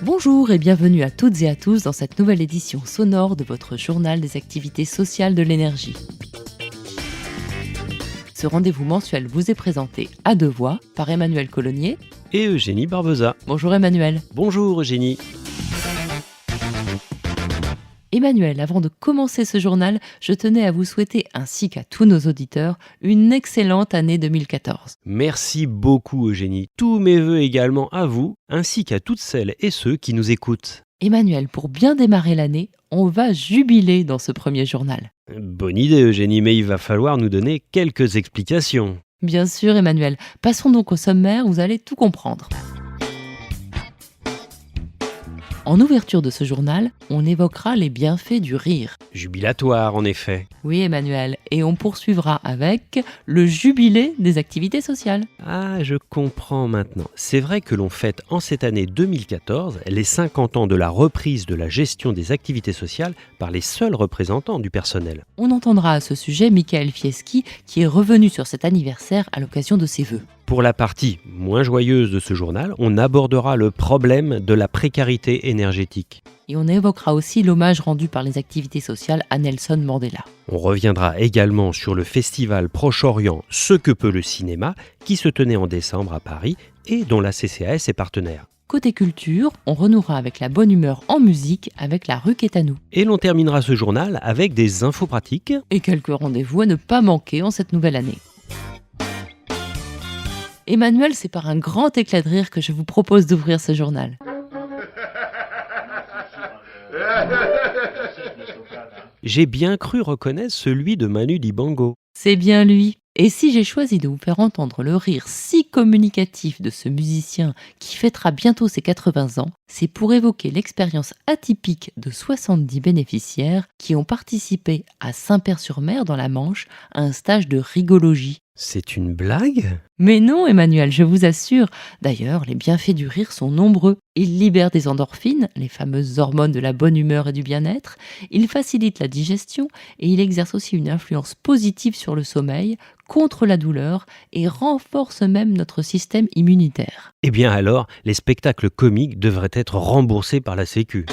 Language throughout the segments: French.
Bonjour et bienvenue à toutes et à tous dans cette nouvelle édition sonore de votre journal des activités sociales de l'énergie. Ce rendez-vous mensuel vous est présenté à deux voix par Emmanuel Colonnier et Eugénie Barbosa. Bonjour Emmanuel. Bonjour Eugénie. Emmanuel, avant de commencer ce journal, je tenais à vous souhaiter, ainsi qu'à tous nos auditeurs, une excellente année 2014. Merci beaucoup Eugénie. Tous mes vœux également à vous, ainsi qu'à toutes celles et ceux qui nous écoutent. Emmanuel, pour bien démarrer l'année, on va jubiler dans ce premier journal. Bonne idée Eugénie, mais il va falloir nous donner quelques explications. Bien sûr Emmanuel, passons donc au sommaire, vous allez tout comprendre. En ouverture de ce journal, on évoquera les bienfaits du rire. Jubilatoire en effet. Oui Emmanuel, et on poursuivra avec le jubilé des activités sociales. Ah, je comprends maintenant. C'est vrai que l'on fête en cette année 2014 les 50 ans de la reprise de la gestion des activités sociales par les seuls représentants du personnel. On entendra à ce sujet Michael Fieschi qui est revenu sur cet anniversaire à l'occasion de ses vœux. Pour la partie moins joyeuse de ce journal, on abordera le problème de la précarité énergétique. Et on évoquera aussi l'hommage rendu par les activités sociales à Nelson Mandela. On reviendra également sur le festival Proche-Orient Ce que peut le cinéma, qui se tenait en décembre à Paris et dont la CCAS est partenaire. Côté culture, on renouera avec la bonne humeur en musique avec la rue est à nous. Et l'on terminera ce journal avec des infos pratiques. Et quelques rendez-vous à ne pas manquer en cette nouvelle année. Emmanuel, c'est par un grand éclat de rire que je vous propose d'ouvrir ce journal. J'ai bien cru reconnaître celui de Manu Dibango. C'est bien lui. Et si j'ai choisi de vous faire entendre le rire si communicatif de ce musicien qui fêtera bientôt ses 80 ans, c'est pour évoquer l'expérience atypique de 70 bénéficiaires qui ont participé à Saint-Père-sur-Mer dans la Manche à un stage de rigologie. C'est une blague ? Mais non, Emmanuel, je vous assure. D'ailleurs, les bienfaits du rire sont nombreux. Il libère des endorphines, les fameuses hormones de la bonne humeur et du bien-être. Il facilite la digestion et il exerce aussi une influence positive sur le sommeil, contre la douleur et renforce même notre système immunitaire. Eh bien alors, les spectacles comiques devraient être remboursés par la Sécu.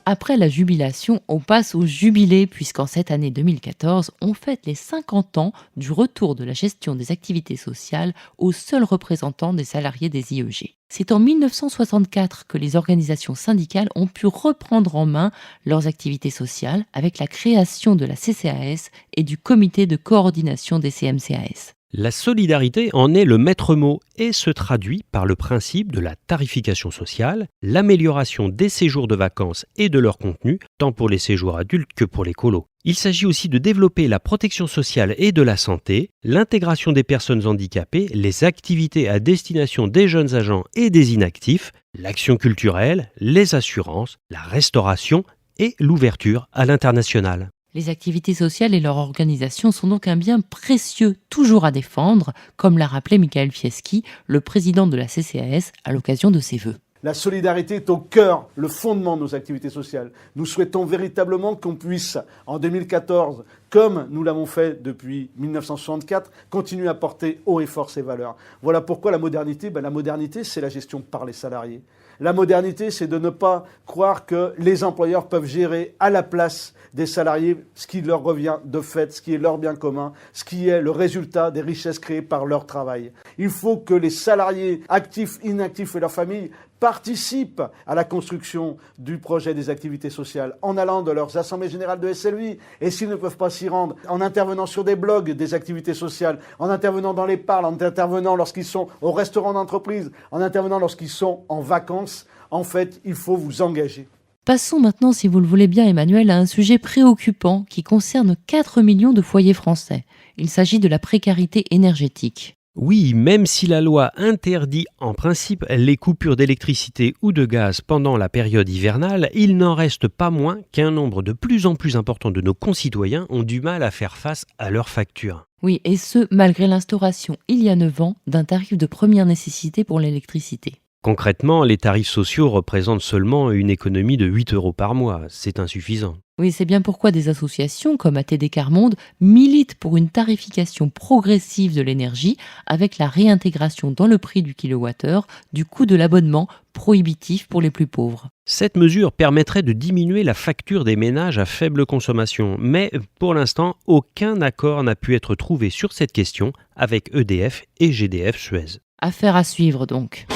Après la jubilation, on passe au jubilé puisqu'en cette année 2014, on fête les 50 ans du retour de la gestion des activités sociales aux seuls représentants des salariés des IEG. C'est en 1964 que les organisations syndicales ont pu reprendre en main leurs activités sociales avec la création de la CCAS et du comité de coordination des CMCAS. La solidarité en est le maître mot et se traduit par le principe de la tarification sociale, l'amélioration des séjours de vacances et de leur contenu, tant pour les séjours adultes que pour les colos. Il s'agit aussi de développer la protection sociale et de la santé, l'intégration des personnes handicapées, les activités à destination des jeunes agents et des inactifs, l'action culturelle, les assurances, la restauration et l'ouverture à l'international. Les activités sociales et leur organisation sont donc un bien précieux, toujours à défendre, comme l'a rappelé Michael Fieschi, le président de la CCAS, à l'occasion de ses vœux. La solidarité est au cœur, le fondement de nos activités sociales. Nous souhaitons véritablement qu'on puisse, en 2014, comme nous l'avons fait depuis 1964, continuer à porter haut et fort ces valeurs. Voilà pourquoi la modernité, la modernité, c'est la gestion par les salariés. La modernité, c'est de ne pas croire que les employeurs peuvent gérer à la place des salariés ce qui leur revient de fait, ce qui est leur bien commun, ce qui est le résultat des richesses créées par leur travail. Il faut que les salariés actifs, inactifs et leurs familles participent à la construction du projet des activités sociales en allant de leurs assemblées générales de SLUI et s'ils ne peuvent pas s'y rendre, en intervenant sur des blogs des activités sociales, en intervenant dans les parles, en intervenant lorsqu'ils sont au restaurant d'entreprise, en intervenant lorsqu'ils sont en vacances. En fait, il faut vous engager. Passons maintenant, si vous le voulez bien Emmanuel, à un sujet préoccupant qui concerne 4 millions de foyers français. Il s'agit de la précarité énergétique. Oui, même si la loi interdit en principe les coupures d'électricité ou de gaz pendant la période hivernale, il n'en reste pas moins qu'un nombre de plus en plus important de nos concitoyens ont du mal à faire face à leurs factures. Oui, et ce, malgré l'instauration, il y a 9 ans, d'un tarif de première nécessité pour l'électricité. Concrètement, les tarifs sociaux représentent seulement une économie de 8 € par mois. C'est insuffisant. Oui, c'est bien pourquoi des associations comme ATD Quart Monde militent pour une tarification progressive de l'énergie avec la réintégration dans le prix du kilowattheure du coût de l'abonnement prohibitif pour les plus pauvres. Cette mesure permettrait de diminuer la facture des ménages à faible consommation, mais pour l'instant, aucun accord n'a pu être trouvé sur cette question avec EDF et GDF Suez. Affaire à suivre donc.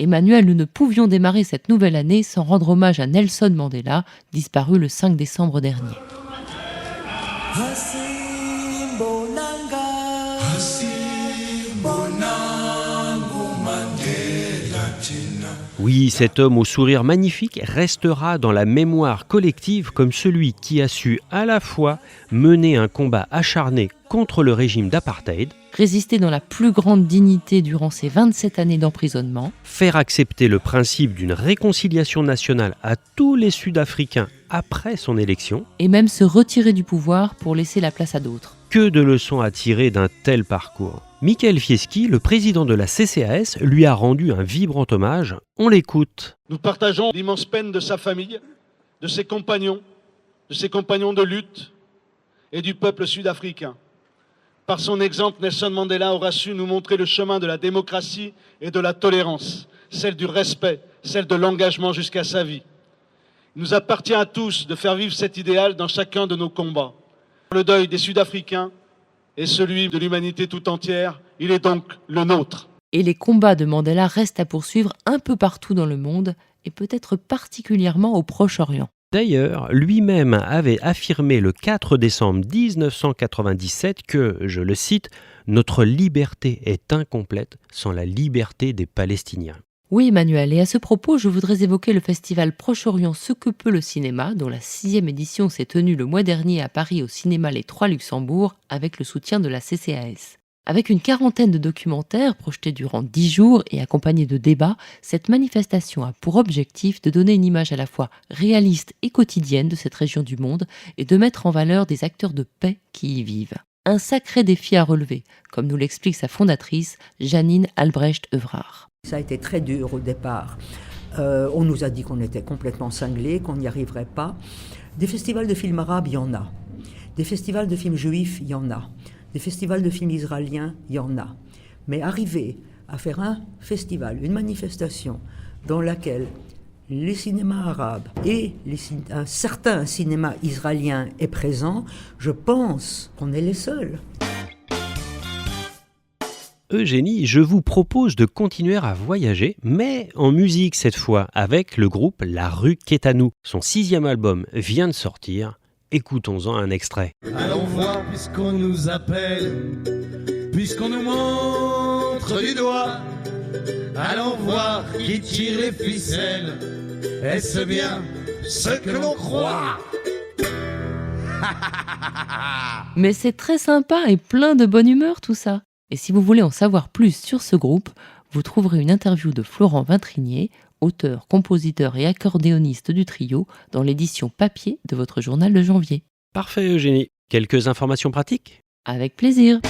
Emmanuel, nous ne pouvions démarrer cette nouvelle année sans rendre hommage à Nelson Mandela, disparu le 5 décembre dernier. Oui, cet homme au sourire magnifique restera dans la mémoire collective comme celui qui a su à la fois mener un combat acharné contre le régime d'apartheid, Résister dans la plus grande dignité durant ses 27 années d'emprisonnement, faire accepter le principe d'une réconciliation nationale à tous les Sud-Africains après son élection. et même se retirer du pouvoir pour laisser la place à d'autres. Que de leçons à tirer d'un tel parcours. Michael Fieschi, le président de la CCAS, lui a rendu un vibrant hommage. On l'écoute. Nous partageons l'immense peine de sa famille, de ses compagnons de lutte et du peuple sud-africain. Par son exemple, Nelson Mandela aura su nous montrer le chemin de la démocratie et de la tolérance, celle du respect, celle de l'engagement jusqu'à sa vie. Il nous appartient à tous de faire vivre cet idéal dans chacun de nos combats. Le deuil des Sud-Africains est celui de l'humanité tout entière, il est donc le nôtre. Et les combats de Mandela restent à poursuivre un peu partout dans le monde, et peut-être particulièrement au Proche-Orient. D'ailleurs, lui-même avait affirmé le 4 décembre 1997 que, je le cite, « Notre liberté est incomplète sans la liberté des Palestiniens ». Oui, Emmanuel, et à ce propos, je voudrais évoquer le festival Proche-Orient Ce que peut le cinéma, dont la 6e édition s'est tenue le mois dernier à Paris au cinéma Les Trois Luxembourg, avec le soutien de la CCAS. Avec une quarantaine de documentaires projetés durant 10 jours et accompagnés de débats, cette manifestation a pour objectif de donner une image à la fois réaliste et quotidienne de cette région du monde et de mettre en valeur des acteurs de paix qui y vivent. Un sacré défi à relever, comme nous l'explique sa fondatrice, Janine Albrecht-Evrard. Ça a été très dur au départ. On nous a dit qu'on était complètement cinglés, qu'on n'y arriverait pas. Des festivals de films arabes, il y en a. Des festivals de films juifs, il y en a. Des festivals de films israéliens, il y en a. Mais arriver à faire un festival, une manifestation dans laquelle les cinémas arabes et un certain cinéma israélien est présent, je pense qu'on est les seuls. Eugénie, je vous propose de continuer à voyager, mais en musique cette fois, avec le groupe La Rue Quétanou. Son 6e album vient de sortir. Écoutons-en un extrait. Allons voir puisqu'on nous appelle, puisqu'on nous montre du doigt. Allons voir qui tire les ficelles. Est-ce bien ce que l'on croit? Mais c'est très sympa et plein de bonne humeur tout ça. Et si vous voulez en savoir plus sur ce groupe, vous trouverez une interview de Florent Vintrinier, auteur, compositeur et accordéoniste du trio, dans l'édition papier de votre journal de janvier. Parfait Eugénie. Quelques informations pratiques ? Avec plaisir.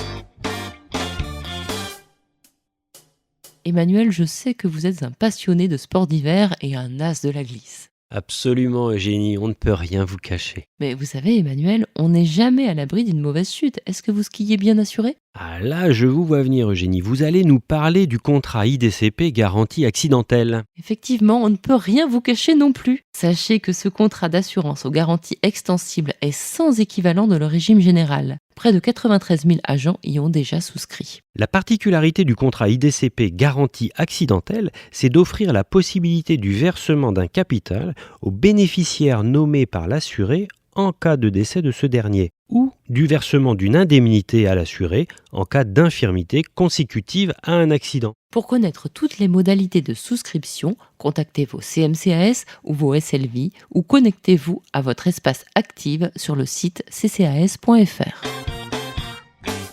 Emmanuel, je sais que vous êtes un passionné de sport d'hiver et un as de la glisse. Absolument Eugénie, on ne peut rien vous cacher. Mais vous savez Emmanuel, on n'est jamais à l'abri d'une mauvaise chute. Est-ce que vous skiez bien assuré ? Ah là, je vous vois venir Eugénie. Vous allez nous parler du contrat IDCP garantie accidentelle. Effectivement, on ne peut rien vous cacher non plus. Sachez que ce contrat d'assurance aux garanties extensibles est sans équivalent dans le régime général. Près de 93 000 agents y ont déjà souscrit. La particularité du contrat IDCP garantie accidentelle, c'est d'offrir la possibilité du versement d'un capital aux bénéficiaires nommés par l'assuré en cas de décès de ce dernier, ou du versement d'une indemnité à l'assuré en cas d'infirmité consécutive à un accident. Pour connaître toutes les modalités de souscription, contactez vos CMCAS ou vos SLV ou connectez-vous à votre espace Active sur le site ccas.fr.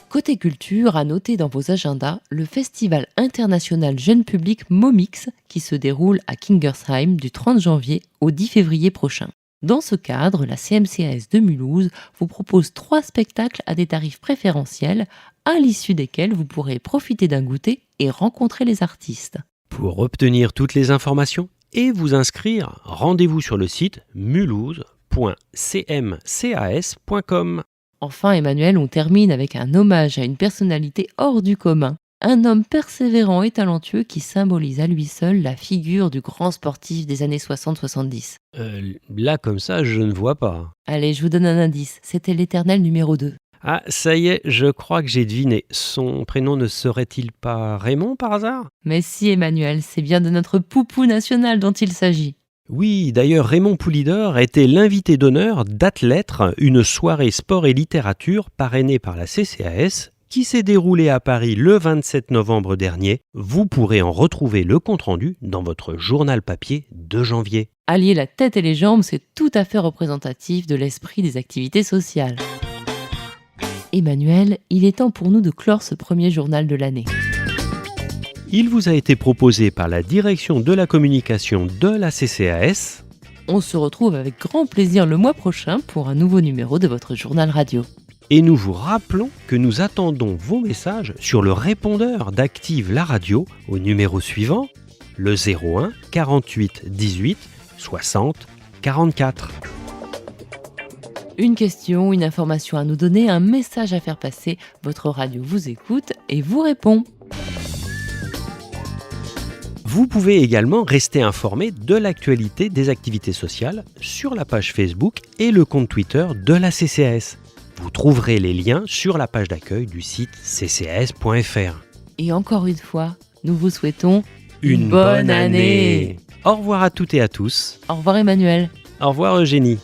Côté culture, à noter dans vos agendas le Festival international jeune public Momix qui se déroule à Kingersheim du 30 janvier au 10 février prochain. Dans ce cadre, la CMCAS de Mulhouse vous propose 3 spectacles à des tarifs préférentiels, à l'issue desquels vous pourrez profiter d'un goûter et rencontrer les artistes. Pour obtenir toutes les informations et vous inscrire, rendez-vous sur le site mulhouse.cmcas.com. Enfin, Emmanuel, on termine avec un hommage à une personnalité hors du commun. Un homme persévérant et talentueux qui symbolise à lui seul la figure du grand sportif des années 60-70. Là, comme ça, je ne vois pas. Allez, je vous donne un indice, c'était l'éternel numéro 2. Ah, ça y est, je crois que j'ai deviné. Son prénom ne serait-il pas Raymond par hasard ? Mais si, Emmanuel, c'est bien de notre poupou national dont il s'agit. Oui, d'ailleurs, Raymond Poulidor était l'invité d'honneur d'Athlètres, une soirée sport et littérature parrainée par la CCAS, qui s'est déroulée à Paris le 27 novembre dernier. Vous pourrez en retrouver le compte-rendu dans votre journal papier de janvier. Allier la tête et les jambes, c'est tout à fait représentatif de l'esprit des activités sociales. Emmanuel, il est temps pour nous de clore ce premier journal de l'année. Il vous a été proposé par la direction de la communication de la CCAS. On se retrouve avec grand plaisir le mois prochain pour un nouveau numéro de votre journal radio. Et nous vous rappelons que nous attendons vos messages sur le répondeur d'Active la radio au numéro suivant, le 01 48 18 60 44. Une question, une information à nous donner, un message à faire passer, votre radio vous écoute et vous répond. Vous pouvez également rester informé de l'actualité des activités sociales sur la page Facebook et le compte Twitter de la CCAS. Vous trouverez les liens sur la page d'accueil du site ccas.fr. Et encore une fois, nous vous souhaitons une bonne année. Au revoir à toutes et à tous. Au revoir Emmanuel. Au revoir Eugénie.